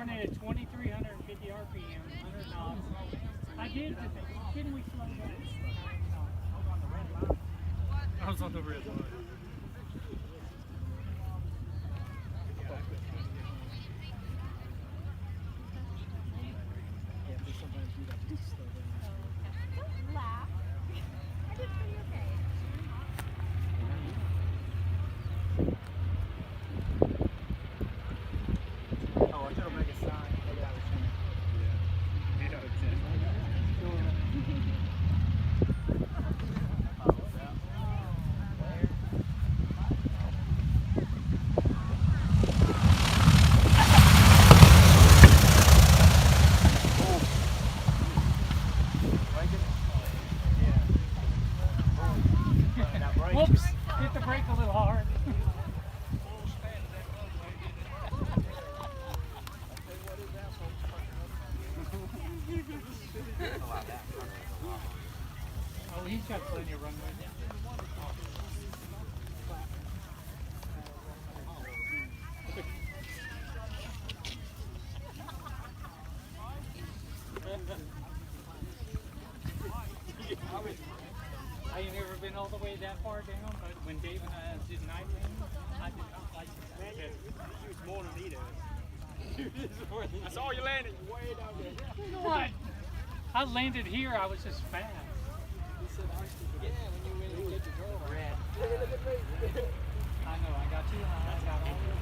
running at 2,350 RPM, 100 knots. I did. Didn't we slow down? I was on the red line. Don't laugh. I did pretty okay. Oh, I should have made a sign. Take it out of the chain. Yeah. 8 out of 10. Whoops! Hit the brake a little hard. Oh, he's got plenty of runway. I ain't never been all the way that far down, but when Dave and I did night landing, I did not like it. Man, you use more than he does. I saw you landing way down there. You know what? I landed here, I was just fast. Yeah, when you went and get your girl. Red. I know, I got too high. I got all the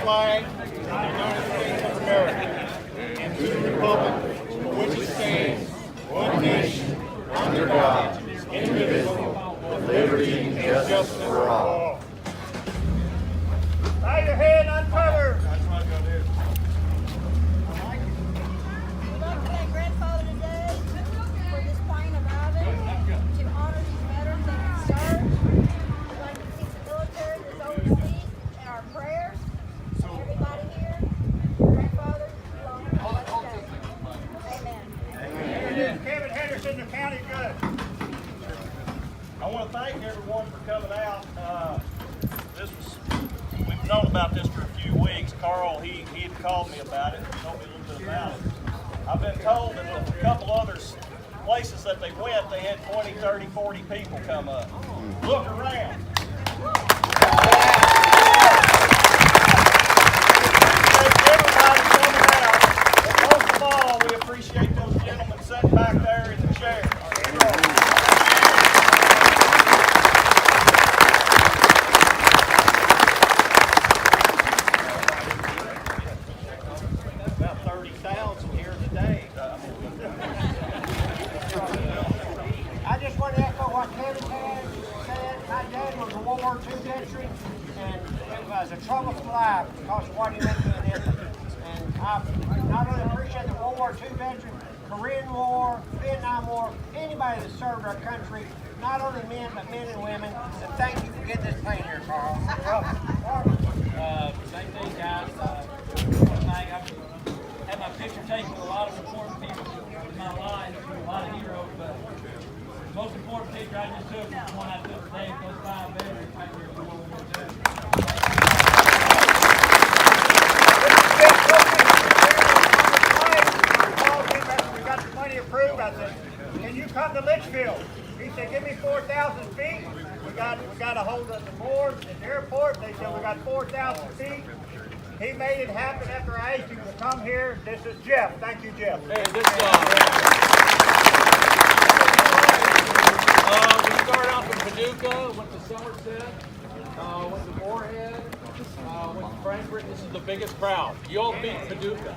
Flag of the United States of America and to the republic for which it stands, one nation, under God, indivisible, with liberty and justice for all. Bow your head, uncover. We'd like to thank Grandfather today for this plane arriving to honor these veterans that have served. We'd like to keep the military that's overseas in our prayers. Everybody here, Grandfather, long life. Amen. Kevin Henderson, the county judge. I want to thank everyone for coming out. We've known about this for a few weeks. Carl, he had called me about it, told me a little bit about it. I've been told that a couple other places that they went, they had 20, 30, 40 people come up. Look around. We appreciate those gentlemen sitting back there in the chair. About 30,000 here today. I just want to echo what Kevin said. My dad was a World War II veteran, and it was a troublesome life because of what he went through in Italy. And I not only appreciate the World War II veterans, Korean War, Vietnam War, anybody that served our country, not only men, but men and women. And thank you for getting this plane here, Carl. Same thing, guys. I've had my picture taken with a lot of important people in my life, a lot of heroes, but the most important picture I just took was the one I took today of those 5 veterans right here in World War II. We got the money approved. I said, can you come to Litchfield? He said, give me 4,000 feet. We got a hold of the board at the airport. They said, we got 4,000 feet. He made it happen after I asked him to come here. This is Jeff. Thank you, Jeff. Hey, we started out from Paducah, went to Somerset, went to Moorhead, went to Frankfurt. This is the biggest crowd. You all beat Paducah.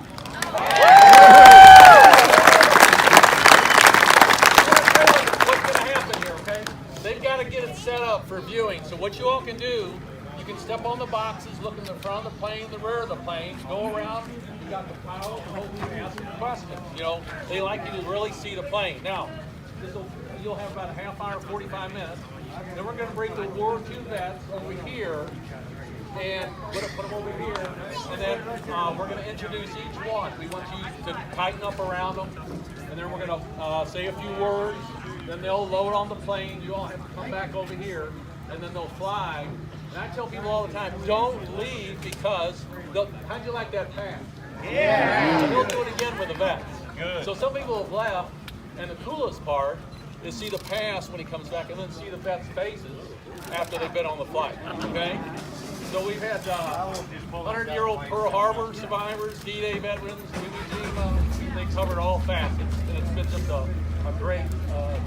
What's going to happen here, okay? They've got to get it set up for viewing. So what you all can do, you can step on the boxes, look in the front of the plane, the rear of the plane, go around. You got the pilot, the whole thing, ask them questions. You know, they like you to really see the plane. Now, you'll have about a half hour, 45 minutes. Then we're going to bring the War II vets over here and put them over here. And then we're going to introduce each one. We want you to tighten up around them. And then we're going to say a few words. Then they'll load on the plane. You all have to come back over here. And then they'll fly. And I tell people all the time, don't leave because how'd you like that pass? Yeah. And we'll do it again with the vets. Good. So some people have left, and the coolest part is see the pass when he comes back, and then see the vets' faces after they've been on the flight. Okay. So we've had 100-year-old Pearl Harbor survivors, D-Day veterans. They covered all facets, and it's been just a great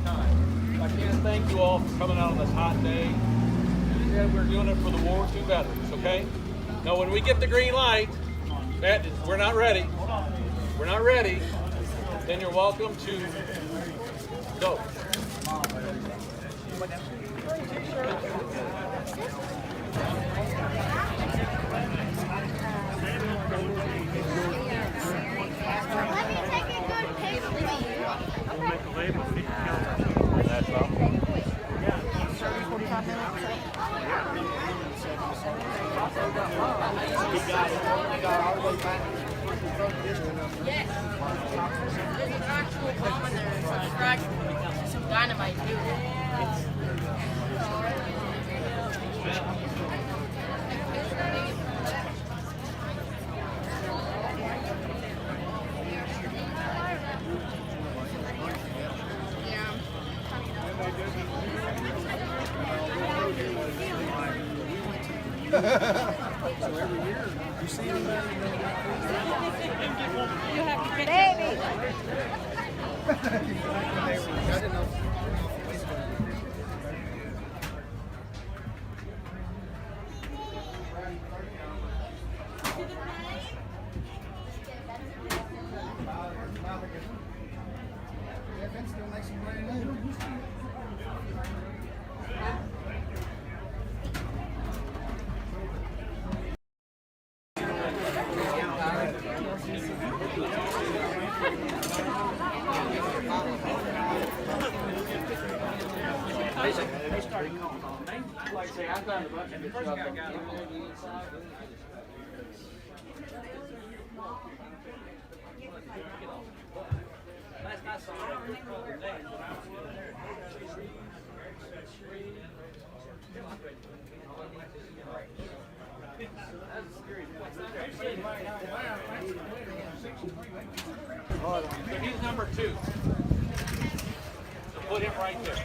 time. I can't thank you all for coming out on this hot day. And we're doing it for the War II veterans, okay? Now, when we get the green light, we're not ready. We're not ready. Then you're welcome to go. Let me take a good picture of you. That's all. 45 minutes. Yes. There's an actual bomb in there. It's like crack. Some dynamite too. Baby. They started calling on me. Like I say, I found a bunch of the first guy got on the inside. Last I saw him, he was there. So he's number 2. So put him right there.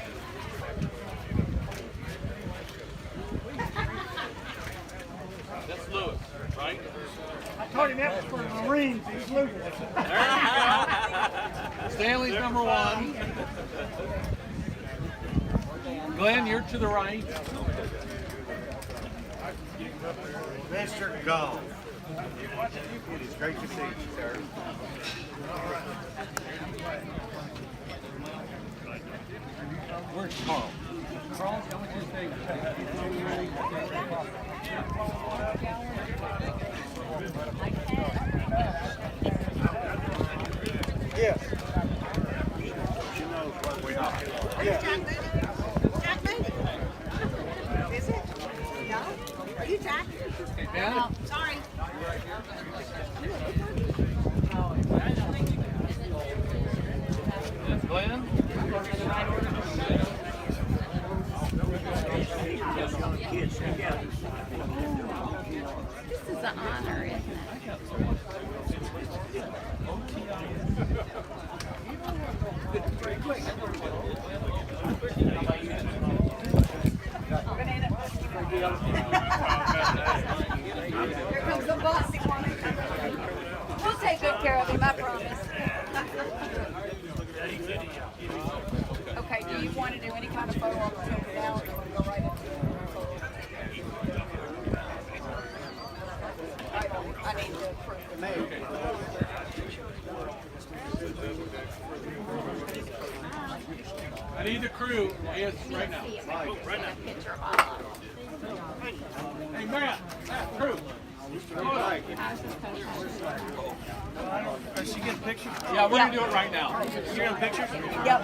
That's Lewis, right? I told him that was for the Marines. He's losing. Stanley's number 1. Glenn, you're to the right. Mr. Gall. It is great to see you, sir. Where's Carl? Carl's going to stay. Yes. Jack Moody. Is it? No? Are you Jack? Yeah. Sorry. That's Glenn. This is an honor, isn't it? Here comes the boss. We'll take good care of him, I promise. Okay, do you want to do any kind of photo opportunity now, or do you want to go right into it? I need to approve the mayor. I need the crew. Yes, right now. Right now. Picture of all of them. Hey, Matt, crew. Does she get a picture? Yeah, we're gonna do it right now. You get a picture? Yep.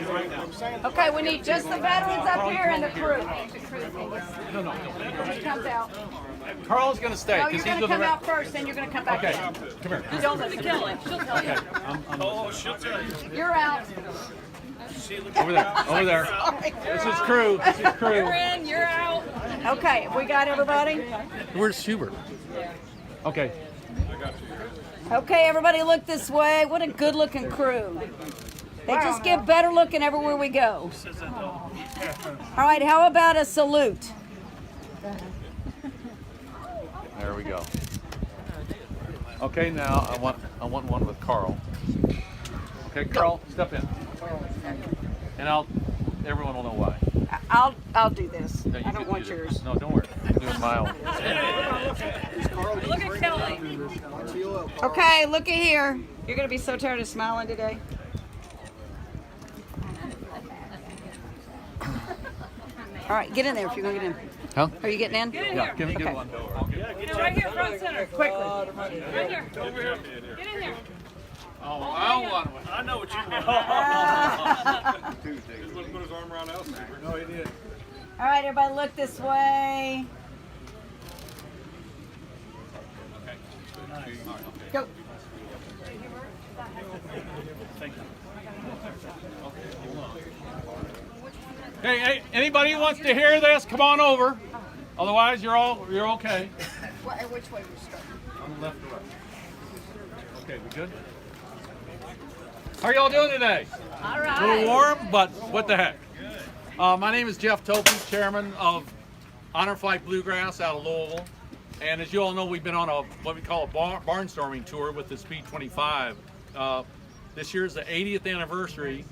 Right now. Okay, we need just the veterans up here and the crew. No. Who comes out? Carl's gonna stay No, because you're he's gonna with the come out first, then you're gonna come back Okay, in. come here. Don't let me kill him. She'll tell you. Oh, she'll tell you. You're out. Over there. Over there. This is crew. This is crew. You're in, you're out. Okay, have we got everybody? Where's Schubert? Okay. Okay, everybody look this way. What a good looking crew. They just get better looking everywhere we go. All right, how about a salute? There we go. Okay, now I want one with Carl. Okay, Carl, step in. And everyone will know why. I'll do this. No, you I can don't want do yours. No, don't worry. I'm doing my own. Look at Kelly. Okay, look at here. You're gonna be so tired of smiling today. All right, get in there if you're gonna get in. Huh? Are you getting in? Yeah, give me Okay. one door. Right here, front center. Quickly. Right here. Get in there. Oh, I want one. I know what you mean. Just let him put his arm around us. No, he did. All right, everybody, look this way. Go. Hey, anybody who wants to hear this, come on over. Otherwise, you're okay. Which way we start? On the left or right? Okay, we good? How are y'all doing today? All A right. little warm, but what the heck? My name is Jeff Topi, chairman of Honor Flight Bluegrass out of Louisville. And as you all know, we've been on what we call a barnstorming tour with this B-25. This year is the 80th anniversary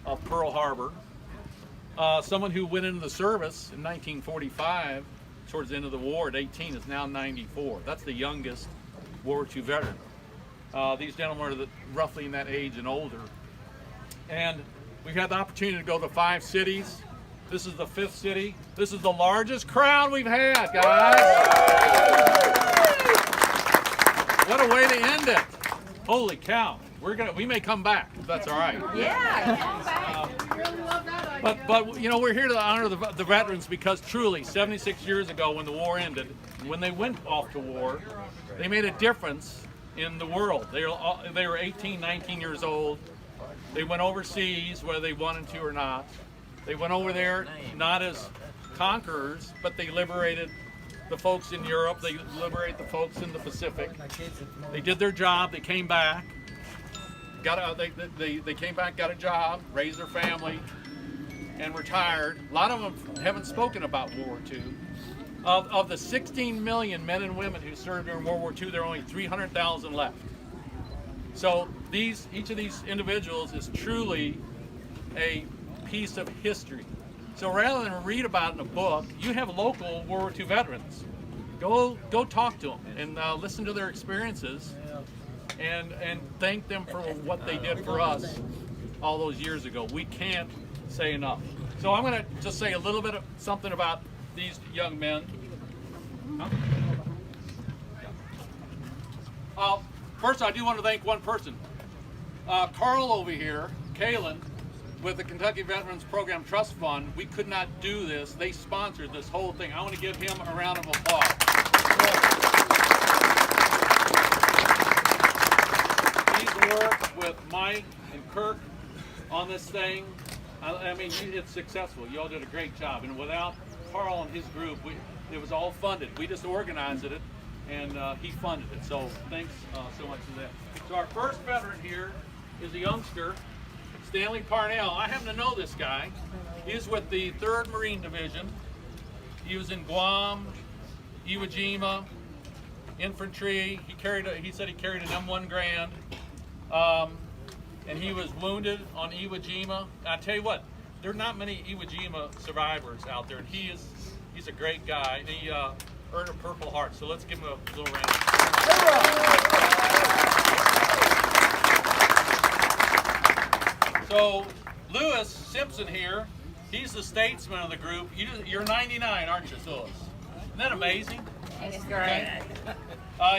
of Pearl Harbor. Someone who went into the service in 1945, towards the end of the war at 18, is now 94. That's the youngest World War II veteran. These gentlemen are roughly in that age and older. And we've had the opportunity to go to 5 cities. This is the 5th city. This is the largest crowd we've had, guys. What a way to end it. Holy cow. We may come back, if that's all right. Yeah. But you know, we're here to honor the veterans because truly, 76 years ago when the war ended, when they went off to war, they made a difference in the world. They were 18, 19 years old. They went overseas, whether they wanted to or not. They went over there not as conquerors, but they liberated the folks in Europe. They liberated the folks in the Pacific. They did their job. They came back. They came back, got a job, raised their family, and retired. A lot of them haven't spoken about World War II. Of the 16 million men and women who served during World War II, there are only 300,000 left. So each of these individuals is truly a piece of history. So rather than read about it in a book, you have local World War II veterans. Go talk to them and listen to their experiences and thank them for what they did for us all those years ago. We can't say enough. So I'm going to just say a little bit of something about these young men. First, I do want to thank one person. Carl over here, Kalen, with the Kentucky Veterans Program Trust Fund, we could not do this. They sponsored this whole thing. I want to give him a round of applause. He's worked with Mike and Kirk on this thing. I mean, it's successful. You all did a great job. And without Carl and his group, it was all funded. We just organized it, and he funded it. So thanks so much for that. So our first veteran here is a youngster, Stanley Parnell. I happen to know this guy. He's with the 3rd Marine Division. He was in Guam, Iwo Jima, infantry. He said he carried an M1 Grand. And he was wounded on Iwo Jima. I tell you what, there are not many Iwo Jima survivors out there, and he's a great guy. And he earned a Purple Heart. So let's give him a little round. So Lewis Simpson here, he's the statesman of the group. You're 99, aren't you, Lewis? Isn't that amazing? That's great.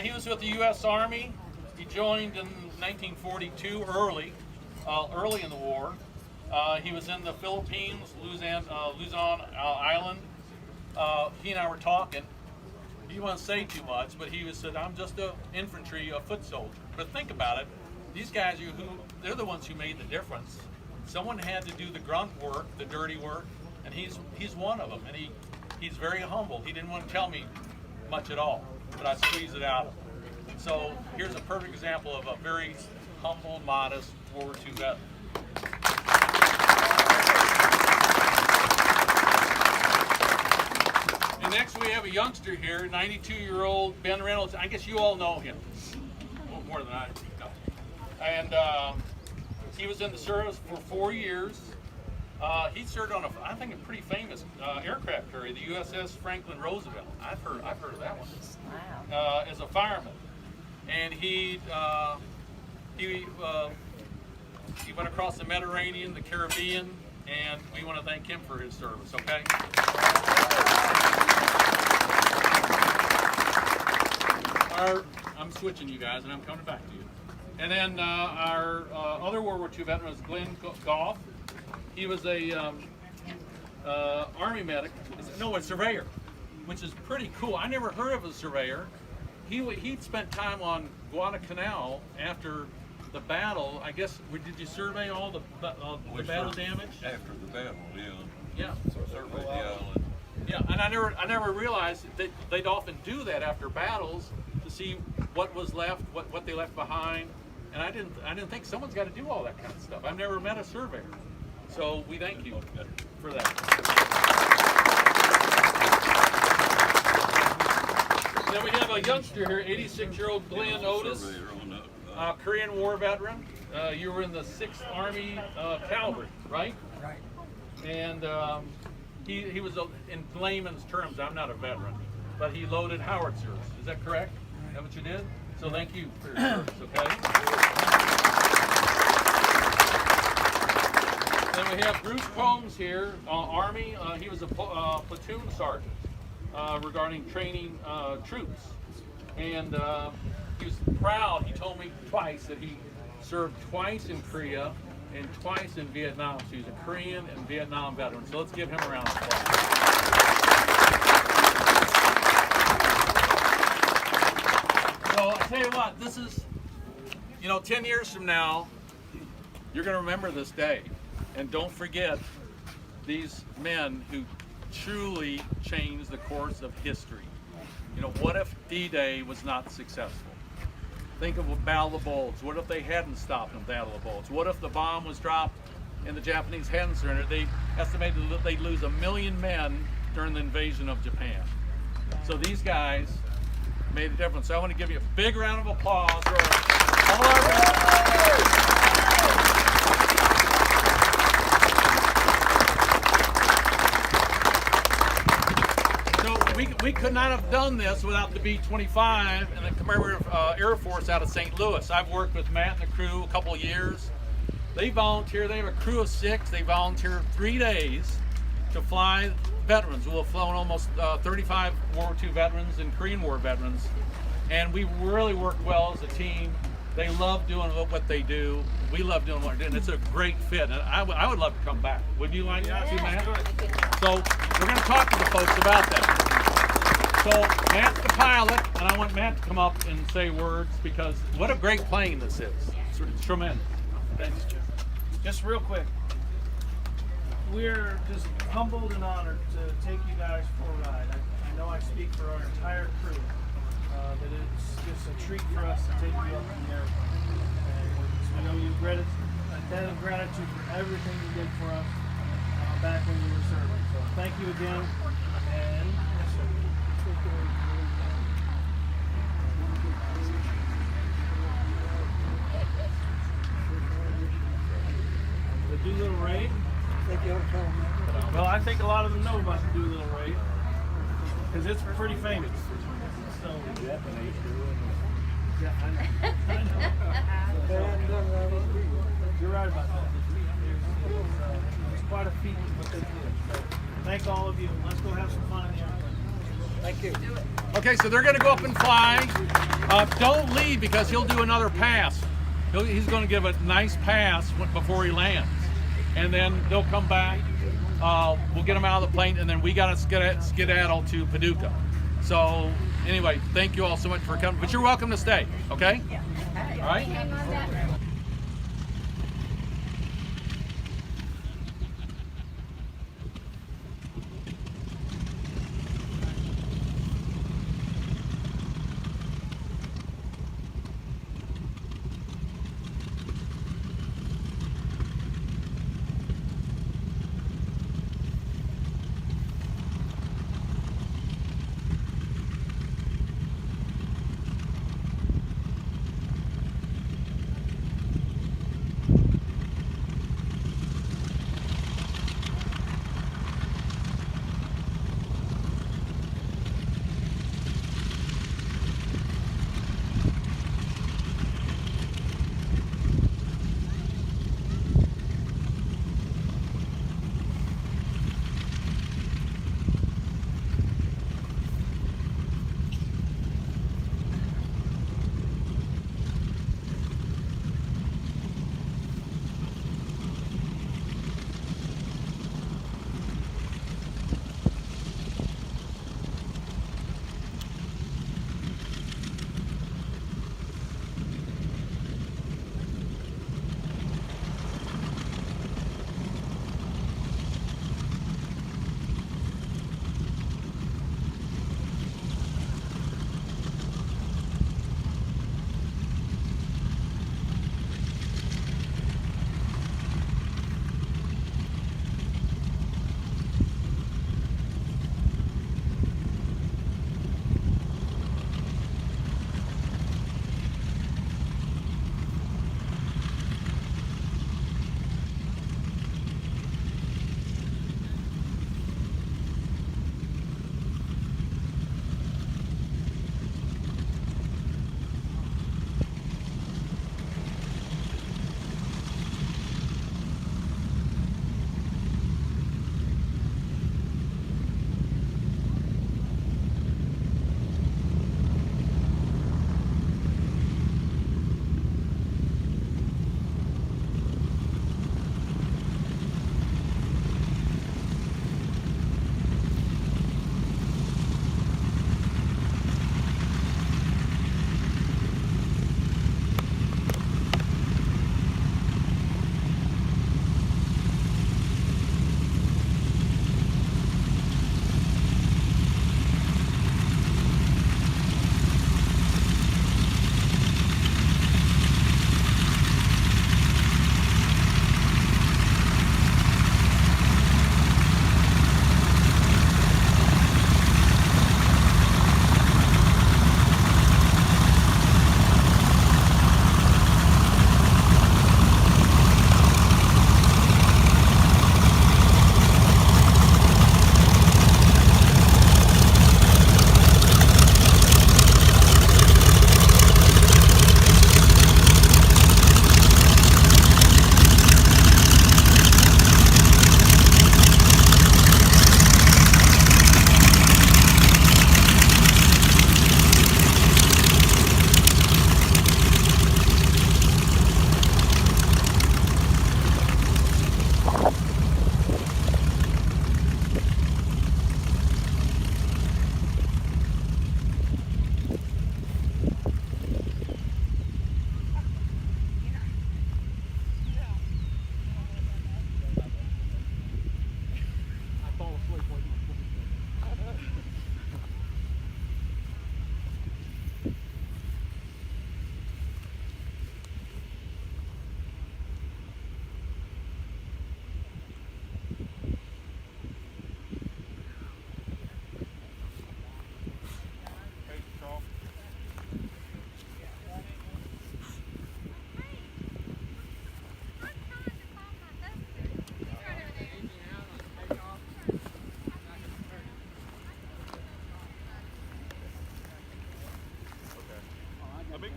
He was with the U.S. Army. He joined in 1942, early in the war. He was in the Philippines, Luzon Island. He and I were talking. He didn't want to say too much, but he said, "I'm just an infantry, a foot soldier." But think about it. These guys, they're the ones who made the difference. Someone had to do the grunt work, the dirty work, and he's one of them. And he's very humble. He didn't want to tell me much at all, but I squeezed it out of him. So here's a perfect example of a very humble, modest World War II veteran. And next we have a youngster here, 92-year-old Ben Reynolds. I guess you all know him, more than I do. And he was in the service for 4 years. He served on I think a pretty famous aircraft carrier, the USS Franklin Roosevelt. I've heard of that one. Wow. As a fireman. And he went across the Mediterranean, the Caribbean, and we want to thank him for his service, okay? I'm switching you guys, and I'm coming back to you. And then our other World War II veteran was Glenn Goff. He was a Army medic, a surveyor, which is pretty cool. I never heard of a surveyor. He'd spent time on Guadalcanal after the battle. I guess, did you survey all the battle damage? After the battle, yeah. Yeah. So surveyed the island. Yeah, and I never realized that they'd often do that after battles to see what was left, what they left behind. And I didn't think someone's got to do all that kind of stuff. I've never met a surveyor. So we thank you for that. Then we have a youngster here, 86-year-old Glenn Otis, Korean War veteran. You were in the 6th Army Cavalry, right? Right. And he was, in layman's terms, I'm not a veteran, but he loaded howitzers. Is that correct? Is that what you did? So thank you for your service, okay? Then we have Bruce Combs here, Army. He was a platoon sergeant regarding training troops. And he was proud. He told me twice that he served twice in Korea and twice in Vietnam. So he's a Korean and Vietnam veteran. So let's give him a round of applause. So I tell you what, this is, 10 years from now, you're going to remember this day. And don't forget these men who truly changed the course of history. What if D-Day was not successful? Think of the Battle of the Bulge. What if they hadn't stopped in the Battle of the Bulge? What if the bomb was dropped and the Japanese hadn't surrendered? They estimated that they'd lose 1 million men during the invasion of Japan. So these guys made a difference. So I want to give you a big round of applause for all our veterans. We could not have done this without the B-25 and the Commemorative Air Force out of St. Louis. I've worked with Matt and the crew a couple of years. They volunteer. They have a crew of 6. They volunteer 3 days to fly veterans. We'll have flown almost 35 World War II veterans and Korean War veterans. And we really work well as a team. They love doing what they do. We love doing what we're doing. It's a great fit. And I would love to come back. Would you like to, Matt? So we're going to talk to the folks about that. So Matt's the pilot, and I want Matt to come up and say words because what a great plane this is. It's tremendous. Thanks, Jim. Just real quick, we're just humbled and honored to take you guys for a ride. I know I speak for our entire crew that it's just a treat for us to take you up in the airplane. And we know you've a debt of gratitude for everything you did for us back when you were serving. So thank you again. And yes, sir. The Doolittle Raid. Well, I think a lot of them know about the Doolittle Raid because it's pretty famous. So, yeah, I know. You're right about that. It's quite a feat what they did. So, thank all of you. Let's go have some fun in the airplane. Thank you. Okay, so they're going to go up and fly. Don't leave because he'll do another pass. He's going to give a nice pass before he lands. And then they'll come back. We'll get them out of the plane, and then we got to skedaddle to Paducah. So anyway, thank you all so much for coming. But you're welcome to stay, okay? Yeah. All right?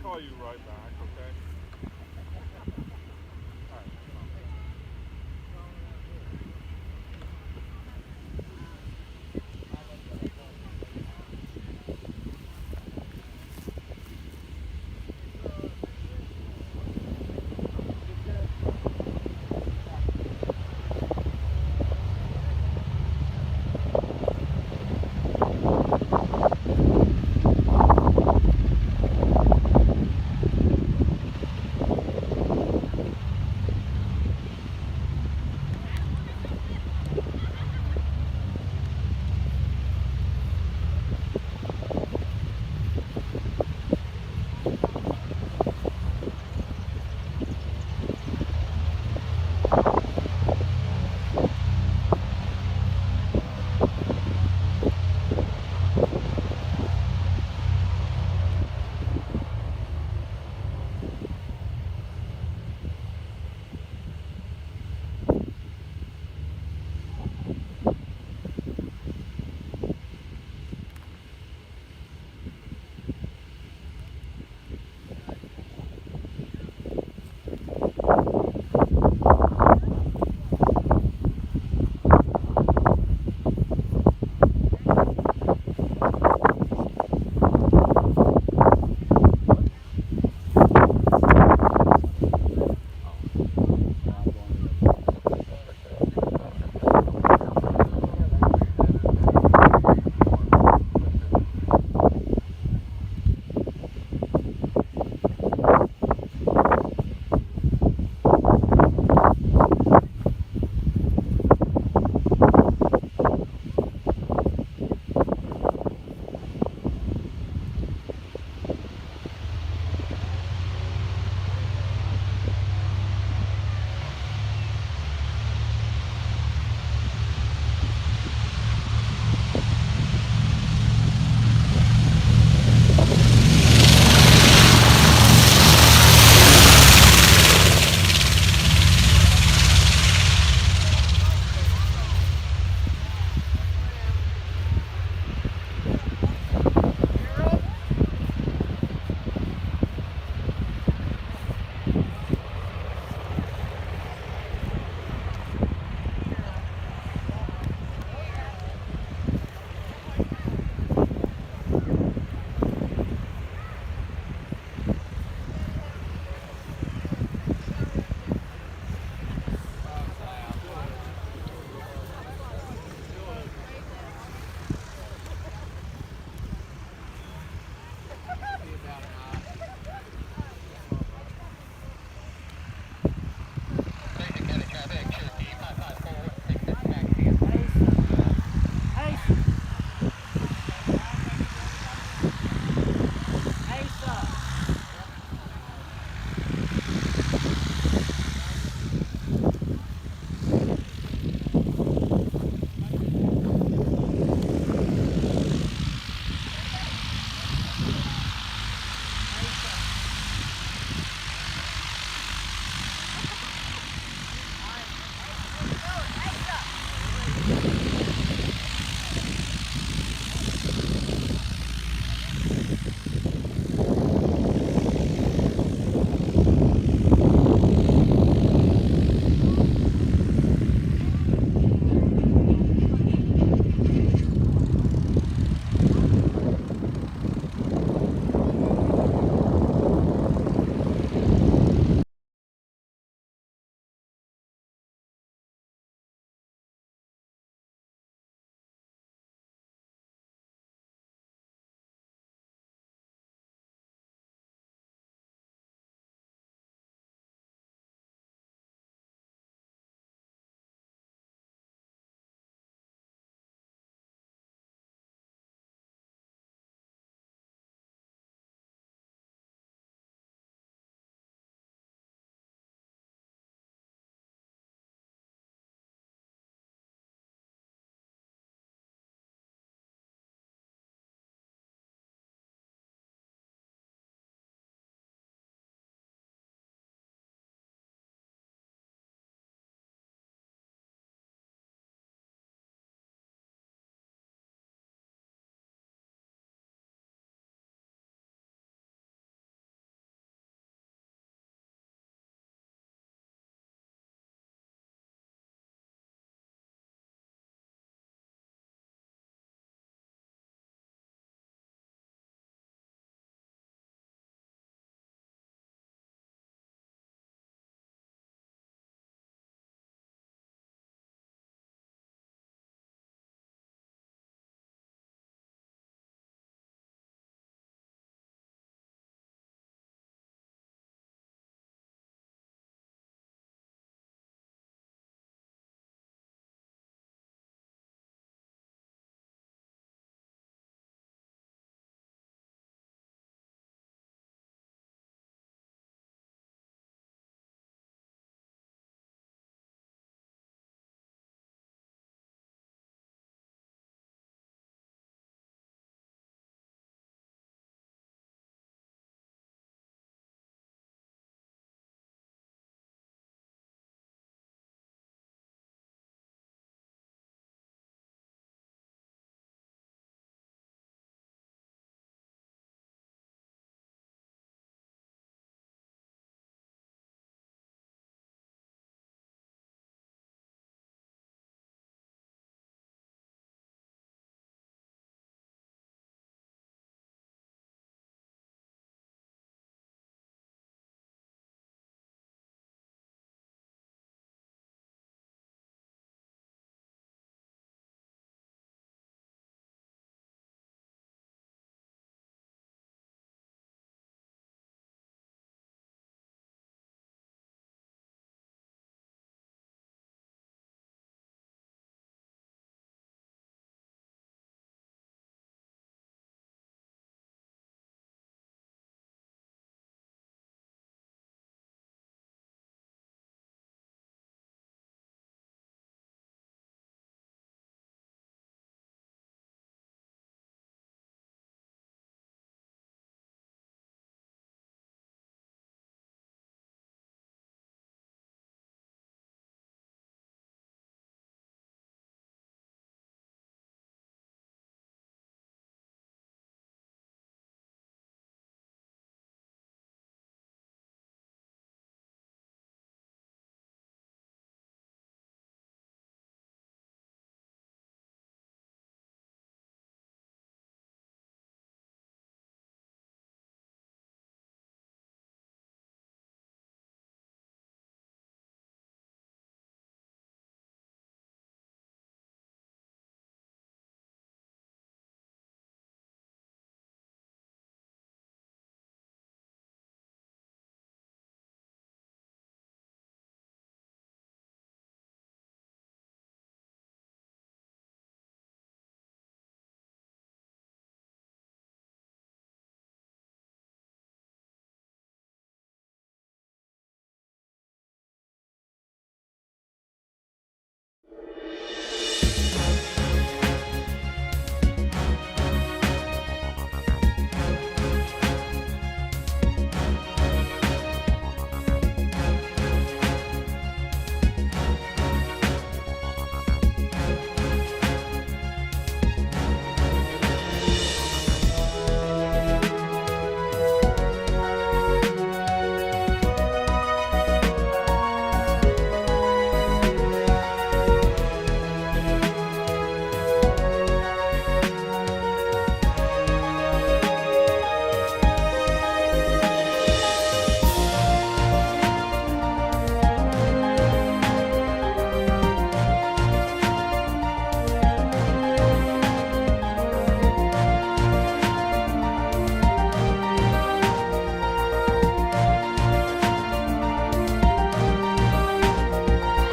call you right back.